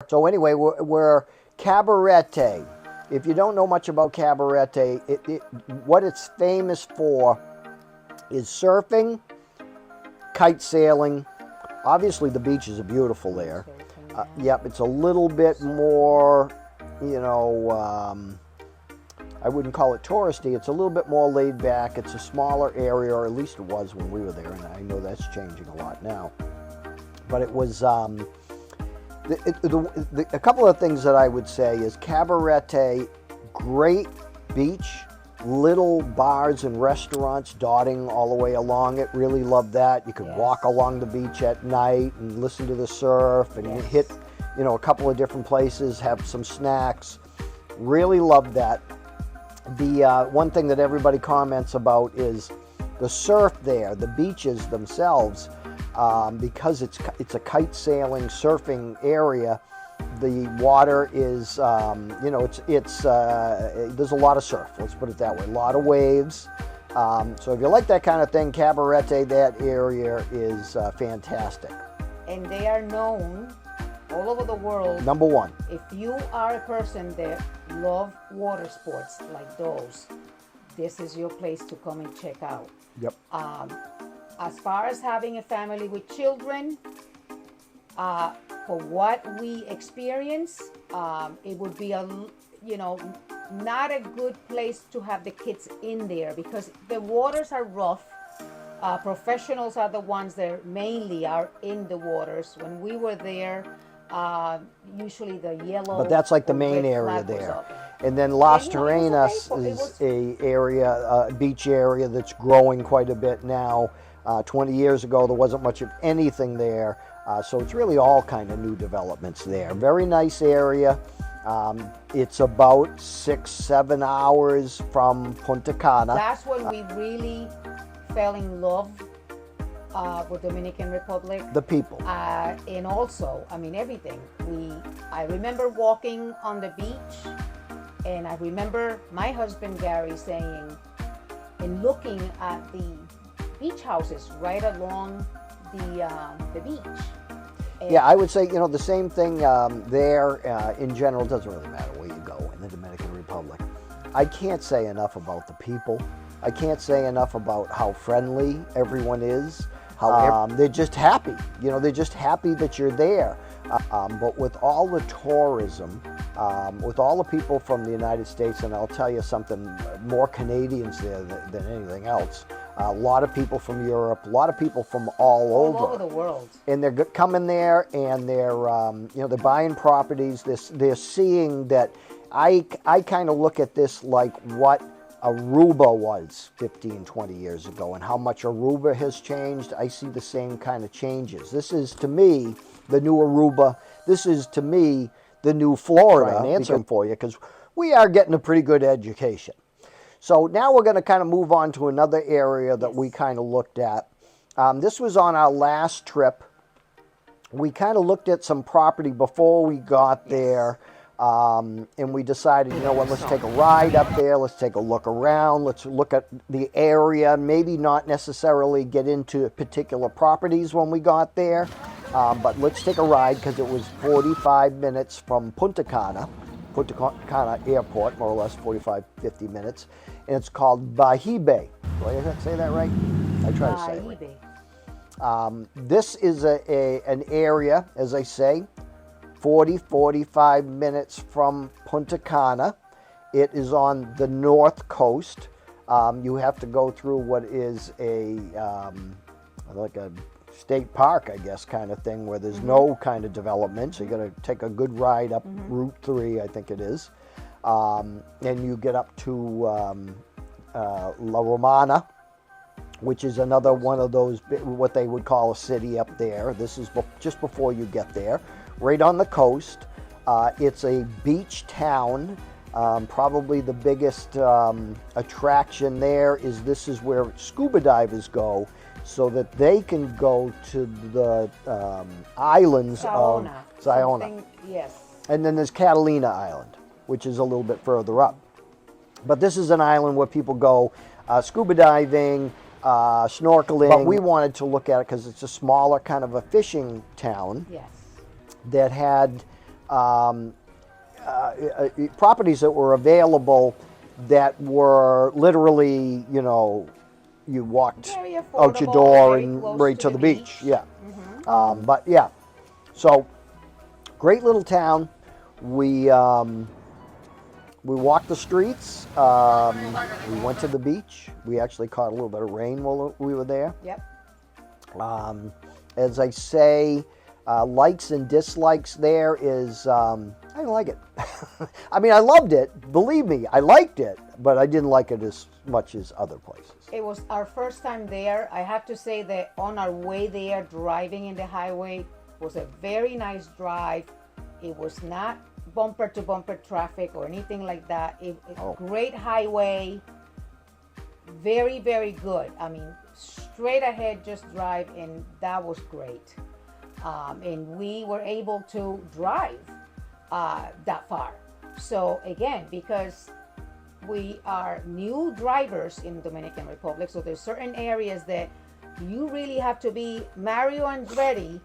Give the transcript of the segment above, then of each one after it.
So anyway, we're Cabarete. If you don't know much about Cabarete, what it's famous for is surfing, kite sailing. Obviously, the beaches are beautiful there. Yep, it's a little bit more, you know, I wouldn't call it touristy. It's a little bit more laid back. It's a smaller area, or at least it was when we were there, and I know that's changing a lot now. But it was, a couple of things that I would say is Cabarete, great beach, little bars and restaurants dotting all the way along it. Really love that. You could walk along the beach at night and listen to the surf and hit, you know, a couple of different places, have some snacks. Really love that. The one thing that everybody comments about is the surf there, the beaches themselves, because it's a kite sailing, surfing area. The water is, you know, there's a lot of surf. Let's put it that way. A lot of waves. So if you like that kind of thing, Cabarete, that area is fantastic. And they are known all over the world. Number one. If you are a person that love water sports like those, this is your place to come and check out. Yep. As far as having a family with children, for what we experience, it would be not a good place to have the kids in there because the waters are rough. Professionals are the ones that mainly are in the waters. When we were there, usually the yellow. But that's like the main area there. And then Las Terrenas is a beach area that's growing quite a bit now. 20 years ago, there wasn't much of anything there. So it's really all kind of new developments there. Very nice area. It's about 6-7 hours from Punta Cana. That's when we really fell in love with Dominican Republic. The people. And also, I mean, everything. I remember walking on the beach, and I remember my husband Gary saying and looking at the beach houses right along the beach. And yeah, I would say, you know, the same thing there in general. It doesn't really matter where you go in the Dominican Republic. I can't say enough about the people. I can't say enough about how friendly everyone is. How they're just happy. You know, they're just happy that you're there. But with all the tourism, with all the people from the United States, and I'll tell you something, more Canadians there than anything else. A lot of people from Europe, a lot of people from all over the world, and they're coming there, and they're you know, they're buying properties. They're seeing that. I kind of look at this like what Aruba was 15, 20 years ago, and how much Aruba has changed. I see the same kind of changes. This is to me the new Aruba. This is to me the new Florida. I'm answering for you because we are getting a pretty good education. So now we're going to kind of move on to another area that we kind of looked at. This was on our last trip. We kind of looked at some property before we got there, and we decided, you know what, let's take a ride up there. Let's take a look around. Let's look at the area. Maybe not necessarily get into particular properties when we got there, but let's take a ride because it was 45 minutes from Punta Cana Airport, more or less 45, 50 minutes. And it's called Bahibe. Did I say that right? I try to say it right. This is an area, as I say, 45 minutes from Punta Cana. It is on the north coast. You have to go through what is like a state park, I guess, kind of thing, where there's no kind of development. So you got to take a good ride up Route 3, I think it is. And you get up to La Romana, which is another one of those, what they would call a city up there. This is just before you get there, right on the coast. It's a beach town. Probably the biggest attraction there is this is where scuba divers go, so that they can go to the islands of Saona. Yes. And then there's Catalina Island, which is a little bit further up. But this is an island where people go scuba diving, snorkeling. But we wanted to look at it because it's a smaller kind of a fishing town. Yes. That had properties that were available that were literally, you know, you walked Very out your affordable, door very and close right to to the the beach. beach. Yeah. But yeah, so great little town. We we walked the streets. We went to the beach. We actually caught a little bit of rain while we were there. Yep. As I say, likes and dislikes there is, I didn't like it. I mean, I loved it. Believe me, I liked it, but I didn't like it as much as other places. It was our first time there. I have to say that on our way there, driving in the highway was a very nice drive. It was not bumper to bumper traffic or anything like that. Great highway, very, very good. I mean, straight ahead, just drive, and that was great. And we were able to drive that far. So again, because we are new drivers in Dominican Republic, so there's certain areas that you really have to be Mario Andretti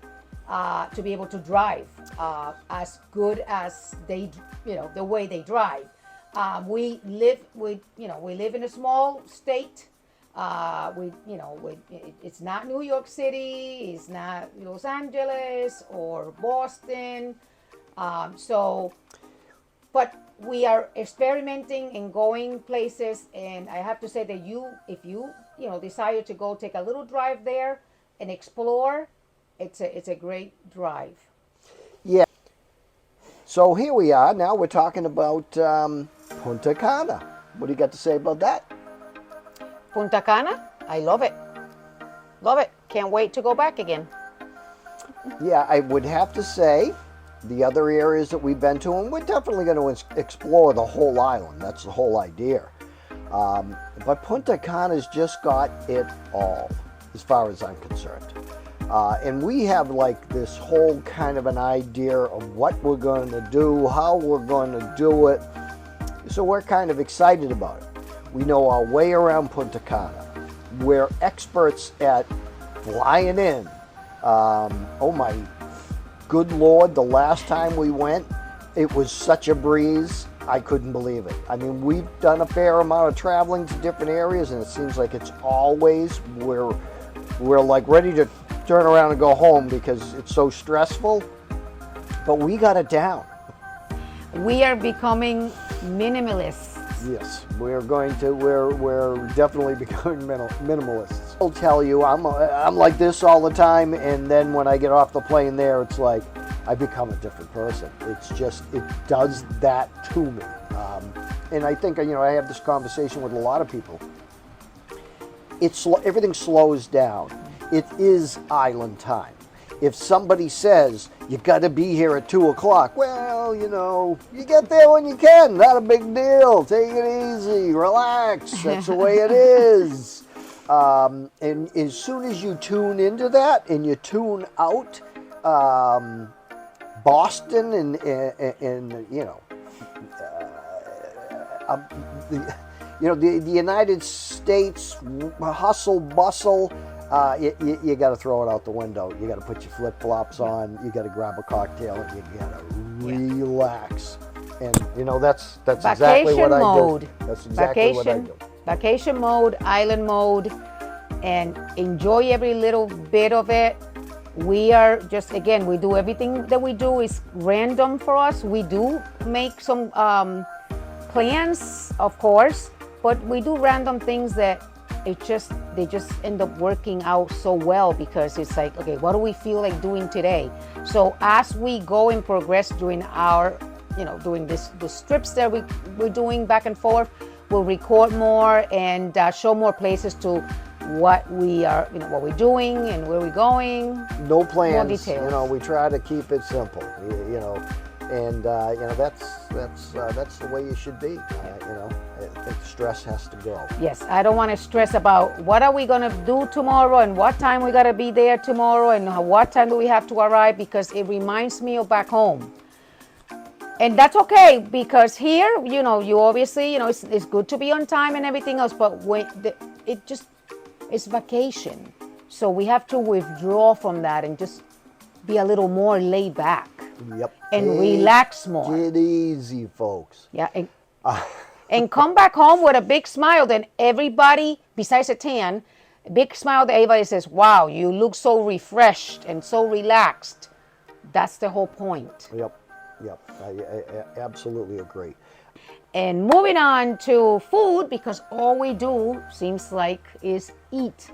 to be able to drive as good as they, you know, the way they drive. We live in a small state. It's not New York City, it's not Los Angeles or Boston. But we are experimenting and going places, and I have to say that if you desire to go take a little drive there and explore, it's a great drive. Yeah. So here we are. Now we're talking about Punta Cana. What do you got to say about that? Punta Cana, I love it. Love it. Can't wait to go back again. Yeah, I would have to say the other areas that we've been to, and we're definitely going to explore the whole island. That's the whole idea. But Punta Cana's just got it all, as far as I'm concerned. And we have like this whole kind of an idea of what we're going to do, how we're going to do it. So we're kind of excited about it. We know our way around Punta Cana. We're experts at flying in. Oh my good Lord, the last time we went, it was such a breeze. I couldn't believe it. I mean, we've done a fair amount of traveling to different areas, and it seems like it's always we're like ready to turn around and go home because it's so stressful. But we got it down. We are becoming minimalists. Yes, we're definitely becoming minimalists. I'll tell you, I'm like this all the time, and then when I get off the plane there, it's like I become a different person. It's just, it does that to me. And I think, I have this conversation with a lot of people. Everything slows down. It is island time. If somebody says, you got to be here at 2 o'clock, well, you get there when you can. Not a big deal. Take it easy. Relax. That's the way it is. And as soon as you tune into that and you tune out Boston and the United States hustle bustle, you got to throw it out the window. You got to put your flip-flops on. You got to grab a cocktail and you got to relax. And that's exactly what mode. I do. That's exactly what I do. Vacation mode, island mode, and enjoy every little bit of it. We are just, again, we do everything that we do is random for us. We do make some plans, of course, but we do random things that they just end up working out so well because it's like, okay, what do we feel like doing today? So as we go and progress during our, doing the trips that we're doing back and forth, we'll record more and show more places to what we are, what we're doing and where we're going. No plans. More details. We try to keep it simple. And that's the way you should be. I think stress has to go. Yes, I don't want to stress about what are we going to do tomorrow and what time we got to be there tomorrow and what time do we have to arrive, because it reminds me of back home. And that's okay, because here, you obviously, it's good to be on time and everything else, but it's vacation. So we have to withdraw from that and just be a little more laid back. Yep. and relax more. Get easy, folks. Yeah, and come back home with a big smile. Then everybody, besides a tan, a big smile that everybody says, wow, you look so refreshed and so relaxed. That's the whole point. Yep. I absolutely agree. And moving on to food, because all we do seems like is eat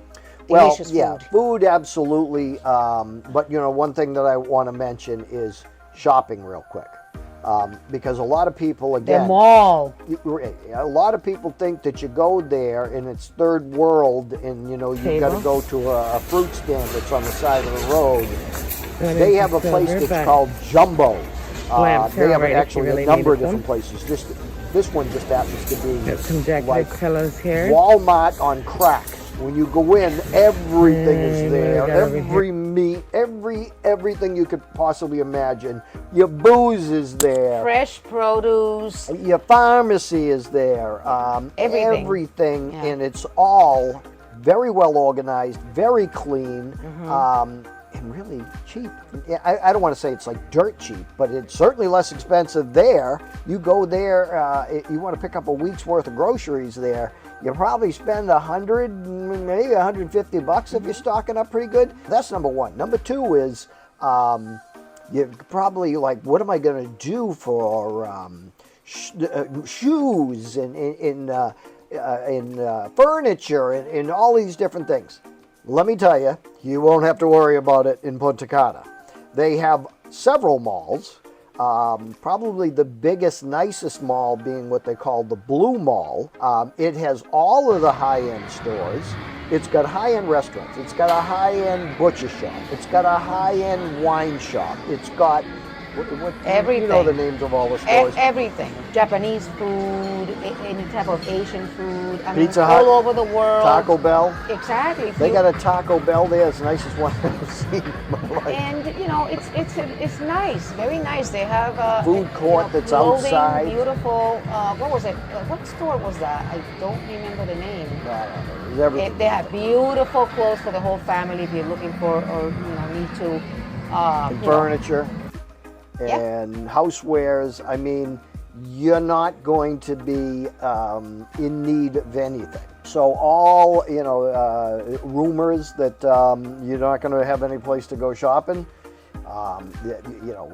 delicious food. Food absolutely. But one thing that I want to mention is shopping real quick. Because a lot of people, again, the mall. A lot of people think that you go there and it's third world, and you've got to go to a fruit stand that's on the side of the road. They have a place that's called Jumbo. They have actually a number of different places. This one just happens to be some decorative pillows here. Walmart on crack. When you go in, everything is there. Every meat, everything you could possibly imagine. Your booze is there. Fresh produce. Your pharmacy is there. Everything. Yeah. And it's all very well organized, very clean. And really cheap. I don't want to say it's like dirt cheap, but it's certainly less expensive there. You go there, you want to pick up a week's worth of groceries there, you probably spend $100, maybe $150 if you're stocking up pretty good. That's number one. Number two is you're probably like, what am I going to do for shoes and furniture and all these different things? Let me tell you, you won't have to worry about it in Punta Cana. They have several malls, probably the biggest, nicest mall being what they call the Blue Mall. It has all of the high-end stores. It's got high-end restaurants. It's got a high-end butcher shop. It's got a high-end wine shop. It's got everything. You know the names of all the stores. Everything. Japanese food, any type of Asian food. Pizza Hut, all over the world. Taco Bell. Exactly. They got a Taco Bell there. It's the nicest one I've ever seen in my life. And it's nice, very nice. They have food court that's clothing, outside. Beautiful. What was it? What store was that? I don't remember the name. They have beautiful clothes for the whole family if you're looking for or need to. Furniture. And housewares. I mean, you're not going to be in need of anything. So all rumors that you're not going to have any place to go shopping.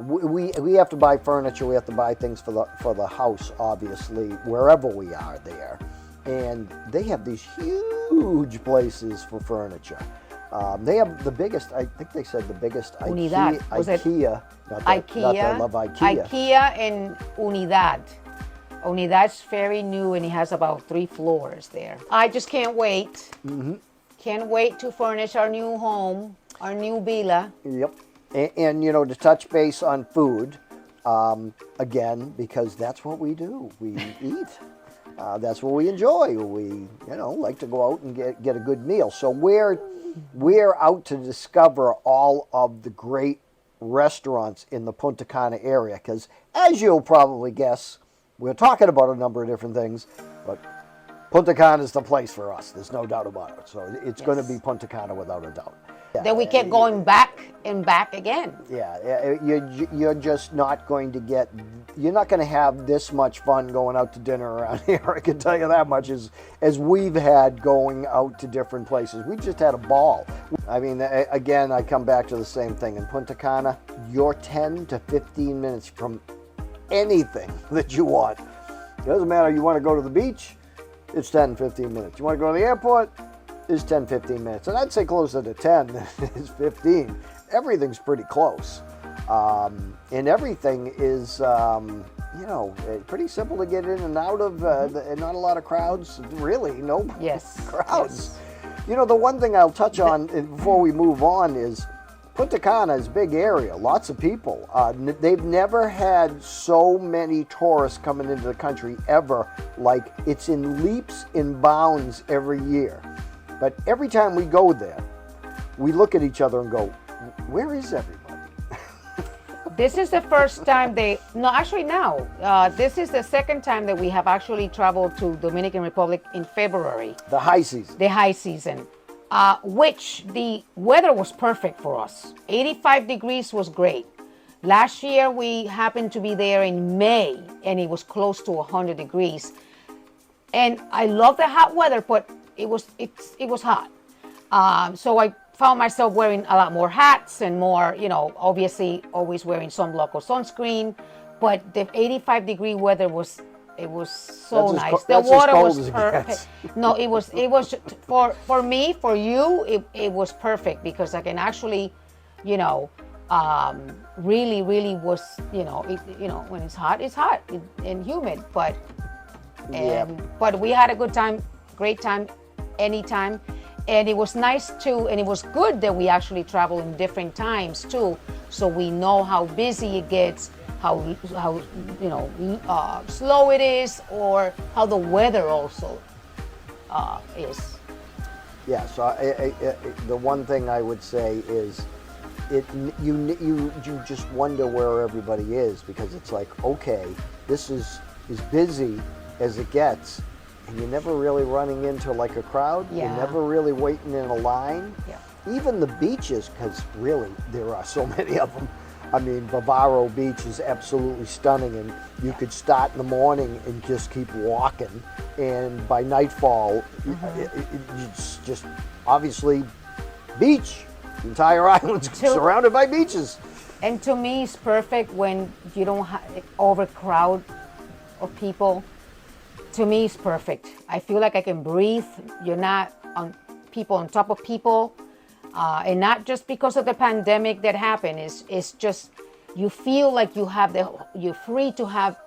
We have to buy furniture. We have to buy things for the house, obviously, wherever we are there. And they have these huge places for furniture. They have the biggest, I think they said the biggest Unidad. IKEA. IKEA. Not that I love IKEA. IKEA and Unidad. Unidad's very new and it has about 3 floors there. I just can't wait. Can't wait to furnish our new home, our new villa. Yep. And to touch base on food, again, because that's what we do. We eat. That's what we enjoy. We, like to go out and get a good meal. So we're out to discover all of the great restaurants in the Punta Cana area because, as you'll probably guess, we're talking about a number of different things, but Punta Cana is the place for us. There's no doubt about it. So it's going to be Punta Cana without a doubt. Then we kept going back and back again. Yeah, you're just not going to get, you're not going to have this much fun going out to dinner around here. I can tell you that much as we've had going out to different places. We just had a ball. I mean, again, I come back to the same thing. In Punta Cana, you're 10 to 15 minutes from anything that you want. It doesn't matter, you want to go to the beach, it's 10, 15 minutes. You want to go to the airport, it's 10, 15 minutes. And I'd say closer to 10 than it is 15. Everything's pretty close. And everything is, pretty simple to get in and out of, and not a lot of crowds. Really, no crowds. Yes. The one thing I'll touch on before we move on is Punta Cana is a big area, lots of people. They've never had so many tourists coming into the country ever. Like, it's in leaps and bounds every year. But every time we go there, we look at each other and go, where is everybody? This is the first time this is the second time that we have actually traveled to Dominican Republic in February. The high season. The high season, which the weather was perfect for us. 85 degrees was great. Last year we happened to be there in May, and it was close to 100 degrees. And I love the hot weather, but it was hot. So I found myself wearing a lot more hats and more, obviously always wearing sunblock or sunscreen. But the 85-degree weather was so nice. The water was perfect. No, it was for me, for you, it was perfect because I can actually, really was, when it's hot and humid, but we had a good time, great time, anytime. And it was nice too, and it was good that we actually travel in different times too, so we know how busy it gets, how slow it is, or how the weather also is. Yeah. So the one thing I would say is, you just wonder where everybody is, because it's like, okay, this is as busy as it gets. And you're never really running into like a crowd. Yeah. You're never really waiting in a line. Yeah. Even the beaches, because really there are so many of them. I mean, Bavaro Beach is absolutely stunning, and you could start in the morning and just keep walking, and by nightfall, it's just obviously beach. The entire island's surrounded by beaches. And to me, it's perfect when you don't overcrowd of people. To me, it's perfect. I feel like I can breathe. You're not on people on top of people. And not just because of the pandemic that happened. It's just, you feel like you're free to have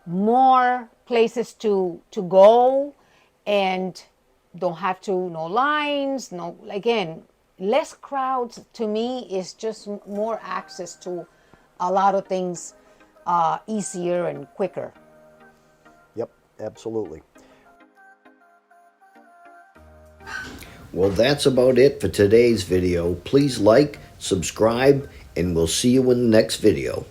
more places to go, and don't have to, no lines, again, less crowds. To me is just more access to a lot of things easier and quicker. Yep, absolutely. Well, that's about it for today's video. Please like, subscribe, and we'll see you in the next video.